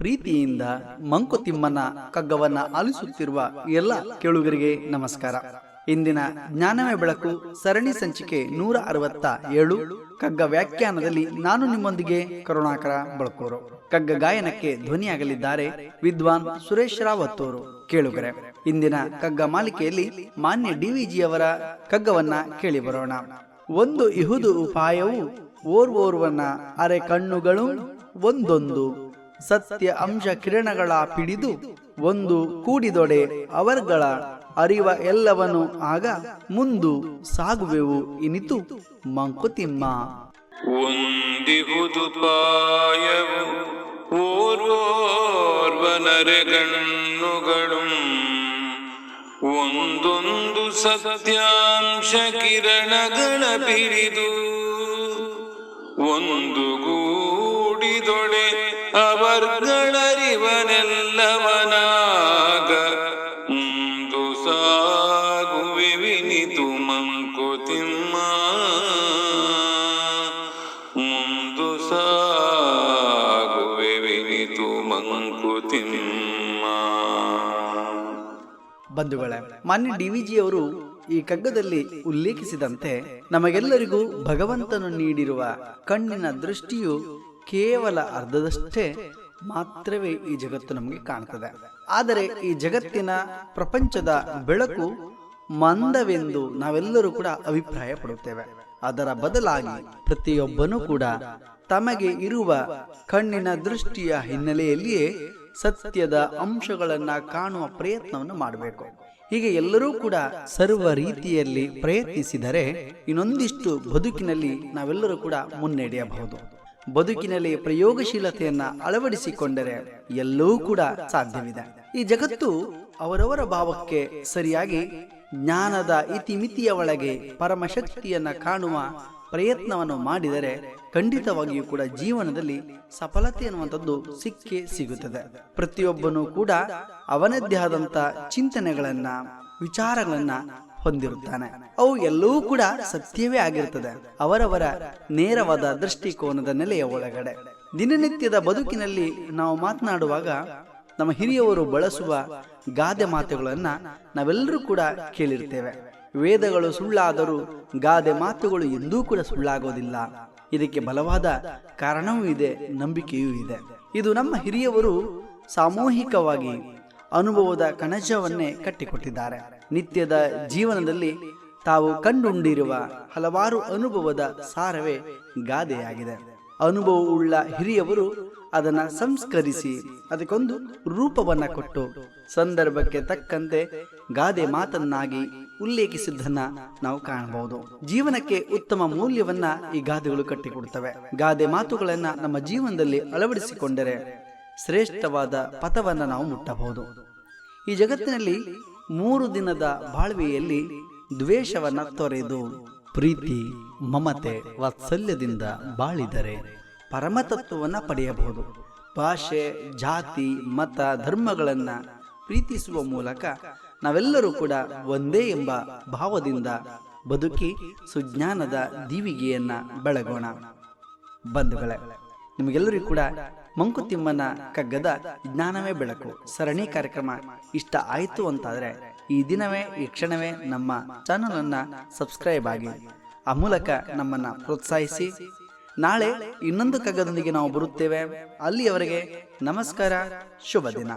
ಪ್ರೀತಿಯಿಂದ ಮಂಕುತಿಮ್ಮನ ಕಗ್ಗವನ್ನ ಆಲಿಸುತ್ತಿರುವ ಎಲ್ಲ ಕೇಳುಗರಿಗೆ ನಮಸ್ಕಾರ. ಇಂದಿನ ಜ್ಞಾನವೇ ಬೆಳಕು ಸರಣಿ ಸಂಚಿಕೆ 167 ಕಗ್ಗ ವ್ಯಾಖ್ಯಾನದಲ್ಲಿ ನಾನು ನಿಮ್ಮೊಂದಿಗೆ ಕರುಣಾಕರ ಬಳಕೋರು. ಕಗ್ಗ ಗಾಯನಕ್ಕೆ ಧ್ವನಿಯಾಗಲಿದ್ದಾರೆ ವಿದ್ವಾನ್ ಸುರೇಶ್ ರಾವತ್ತೂರು. ಕೇಳುಗರೆ, ಇಂದಿನ ಕಗ್ಗ ಮಾಲಿಕೆಯಲ್ಲಿ ಮಾನ್ಯ ಡಿವಿಜಿಯವರ ಕಗ್ಗವನ್ನ ಕೇಳಿ ಬರೋಣ. ಒಂದು ಇಹುದು ಉಪಾಯವು ಓರ್ವೋರ್ವನ ಅರೆ ಕಣ್ಣುಗಳು ಒಂದೊಂದು ಸತ್ಯ ಅಂಶ ಕಿರಣಗಳ ಪಿಡಿದು ಒಂದು ಕೂಡಿದೊಡೆ ಅವರ್ಗಳ ಅರಿವ ಎಲ್ಲವನು ಆಗ ಮುಂದು ಸಾಗುವೆವು ಇನಿತು ಮಂಕುತಿಮ್ಮ. ಒಂದಿಹುದುಪಾಯವು ಓರ್ವೋರ್ವನರೆ ಕಣ್ಣುಗಳು ಒಂದೊಂದು ಸತ್ಯಾಂಶ ಕಿರಣಗಳ ಪಿಡಿದು ಒಂದು ಗೂಡಿದೊಡೆ ಅವರ್ಗಳರಿವನೆಲ್ಲವನಾಗ ಮುಂದು ಸಾಗುವೆ ವಿನಿತು ಮಂಕುತಿಮ್ಮ. ಮುಂದು ಸಾಗುವೆ ವಿನಿತು ಮಂಕುತಿಮ್ಮ. ಬಂಧುಗಳೇ, ಮಾನ್ಯ ಡಿವಿಜಿಯವರು ಈ ಕಗ್ಗದಲ್ಲಿ ಉಲ್ಲೇಖಿಸಿದಂತೆ ನಮಗೆಲ್ಲರಿಗೂ ಭಗವಂತನು ನೀಡಿರುವ ಕಣ್ಣಿನ ದೃಷ್ಟಿಯು ಕೇವಲ ಅರ್ಧದಷ್ಟೇ ಮಾತ್ರವೇ ಈ ಜಗತ್ತು ನಮಗೆ ಕಾಣ್ತದೆ. ಆದರೆ ಈ ಜಗತ್ತಿನ ಪ್ರಪಂಚದ ಬೆಳಕು ಮಂದವೆಂದು ನಾವೆಲ್ಲರೂ ಕೂಡ ಅಭಿಪ್ರಾಯ ಪಡುತ್ತೇವೆ. ಅದರ ಬದಲಾಗಿ ಪ್ರತಿಯೊಬ್ಬನೂ ಕೂಡ ತಮಗೆ ಇರುವ ಕಣ್ಣಿನ ದೃಷ್ಟಿಯ ಹಿನ್ನೆಲೆಯಲ್ಲಿಯೇ ಸತ್ಯದ ಅಂಶಗಳನ್ನ ಕಾಣುವ ಪ್ರಯತ್ನವನ್ನು ಮಾಡಬೇಕು. ಹೀಗೆ ಎಲ್ಲರೂ ಕೂಡ ಸರ್ವ ರೀತಿಯಲ್ಲಿ ಪ್ರಯತ್ನಿಸಿದರೆ ಇನ್ನೊಂದಿಷ್ಟು ಬದುಕಿನಲ್ಲಿ ನಾವೆಲ್ಲರೂ ಕೂಡ ಮುನ್ನಡೆಯಬಹುದು. ಬದುಕಿನಲ್ಲಿ ಪ್ರಯೋಗಶೀಲತೆಯನ್ನ ಅಳವಡಿಸಿಕೊಂಡರೆ ಎಲ್ಲವೂ ಕೂಡ ಸಾಧ್ಯವಿದೆ. ಈ ಜಗತ್ತು ಅವರವರ ಭಾವಕ್ಕೆ ಸರಿಯಾಗಿ ಜ್ಞಾನದ ಇತಿಮಿತಿಯ ಒಳಗೆ ಪರಮಶಕ್ತಿಯನ್ನ ಕಾಣುವ ಪ್ರಯತ್ನವನ್ನು ಮಾಡಿದರೆ ಖಂಡಿತವಾಗಿಯೂ ಕೂಡ ಜೀವನದಲ್ಲಿ ಸಫಲತೆ ಅನ್ನುವಂಥದ್ದು ಸಿಕ್ಕೇ ಸಿಗುತ್ತದೆ. ಪ್ರತಿಯೊಬ್ಬನೂ ಕೂಡ ಅವನದ್ದೇ ಆದಂತ ಚಿಂತನೆಗಳನ್ನ ವಿಚಾರಗಳನ್ನ ಹೊಂದಿರುತ್ತಾನೆ. ಅವು ಎಲ್ಲವೂ ಕೂಡ ಸತ್ಯವೇ ಆಗಿರುತ್ತದೆ ಅವರವರ ನೇರವಾದ ದೃಷ್ಟಿಕೋನದ ನೆಲೆಯ ಒಳಗಡೆ. ದಿನನಿತ್ಯದ ಬದುಕಿನಲ್ಲಿ ನಾವು ಮಾತನಾಡುವಾಗ ನಮ್ಮ ಹಿರಿಯವರು ಬಳಸುವ ಗಾದೆ ಮಾತುಗಳನ್ನ ನಾವೆಲ್ಲರೂ ಕೂಡ ಕೇಳಿರ್ತೇವೆ. ವೇದಗಳು ಸುಳ್ಳಾದರೂ ಗಾದೆ ಮಾತುಗಳು ಎಂದೂ ಕೂಡ ಸುಳ್ಳಾಗೋದಿಲ್ಲ. ಇದಕ್ಕೆ ಬಲವಾದ ಕಾರಣವೂ ಇದೆ, ನಂಬಿಕೆಯೂ ಇದೆ. ಇದು ನಮ್ಮ ಹಿರಿಯವರು ಸಾಮೂಹಿಕವಾಗಿ ಅನುಭವದ ಕಣಜವನ್ನೇ ಕಟ್ಟಿಕೊಟ್ಟಿದ್ದಾರೆ. ನಿತ್ಯದ ಜೀವನದಲ್ಲಿ ತಾವು ಕಂಡುಕೊಂಡಿರುವ ಹಲವಾರು ಅನುಭವದ ಸಾರವೇ ಗಾದೆಯಾಗಿದೆ. ಅನುಭವವುಳ್ಳ ಹಿರಿಯವರು ಅದನ್ನ ಸಂಸ್ಕರಿಸಿ ಅದಕ್ಕೊಂದು ರೂಪವನ್ನ ಕೊಟ್ಟು ಸಂದರ್ಭಕ್ಕೆ ತಕ್ಕಂತೆ ಗಾದೆ ಮಾತನ್ನಾಗಿ ಉಲ್ಲೇಖಿಸಿದ್ದನ್ನ ನಾವು ಕಾಣಬಹುದು. ಜೀವನಕ್ಕೆ ಉತ್ತಮ ಮೌಲ್ಯವನ್ನ ಈ ಗಾದೆಗಳು ಕಟ್ಟಿಕೊಡುತ್ತವೆ. ಗಾದೆ ಮಾತುಗಳನ್ನ ನಮ್ಮ ಜೀವನದಲ್ಲಿ ಅಳವಡಿಸಿಕೊಂಡರೆ ಶ್ರೇಷ್ಠವಾದ ಪಥವನ್ನ ನಾವು ಮುಟ್ಟಬಹುದು. ಈ ಜಗತ್ತಿನಲ್ಲಿ 3 ದಿನದ ಬಾಳ್ವೆಯಲ್ಲಿ ದ್ವೇಷವನ್ನ ತೊರೆದು ಪ್ರೀತಿ ಮಮತೆ ವಾತ್ಸಲ್ಯದಿಂದ ಬಾಳಿದರೆ ಪರಮತತ್ವವನ್ನ ಪಡೆಯಬಹುದು. ಭಾಷೆ ಜಾತಿ ಮತ ಧರ್ಮಗಳನ್ನ ಪ್ರೀತಿಸುವ ಮೂಲಕ ನಾವೆಲ್ಲರೂ ಕೂಡ ಒಂದೇ ಎಂಬ ಭಾವದಿಂದ ಬದುಕಿ ಸುಜ್ಞಾನದ ದೀವಿಗೆಯನ್ನ ಬೆಳಗೋಣ. ಬಂಧುಗಳೇ, ನಿಮಗೆಲ್ಲರಿಗೂ ಕೂಡ ಮಂಕುತಿಮ್ಮನ ಕಗ್ಗದ ಜ್ಞಾನವೇ ಬೆಳಕು ಸರಣಿ ಕಾರ್ಯಕ್ರಮ ಇಷ್ಟ ಆಯಿತು ಅಂತಾದ್ರೆ ಈ ದಿನವೇ ಈ ಕ್ಷಣವೇ ನಮ್ಮ ಚಾನಲ್ ಅನ್ನ ಸಬ್ಸ್ಕ್ರೈಬ್ ಆಗಿ ಆ ಮೂಲಕ ನಮ್ಮನ್ನ ಪ್ರೋತ್ಸಾಹಿಸಿ. ನಾಳೆ ಇನ್ನೊಂದು ಕಗ್ಗದೊಂದಿಗೆ ನಾವು ಬರುತ್ತೇವೆ. ಅಲ್ಲಿಯವರೆಗೆ ನಮಸ್ಕಾರ, ಶುಭ ದಿನ.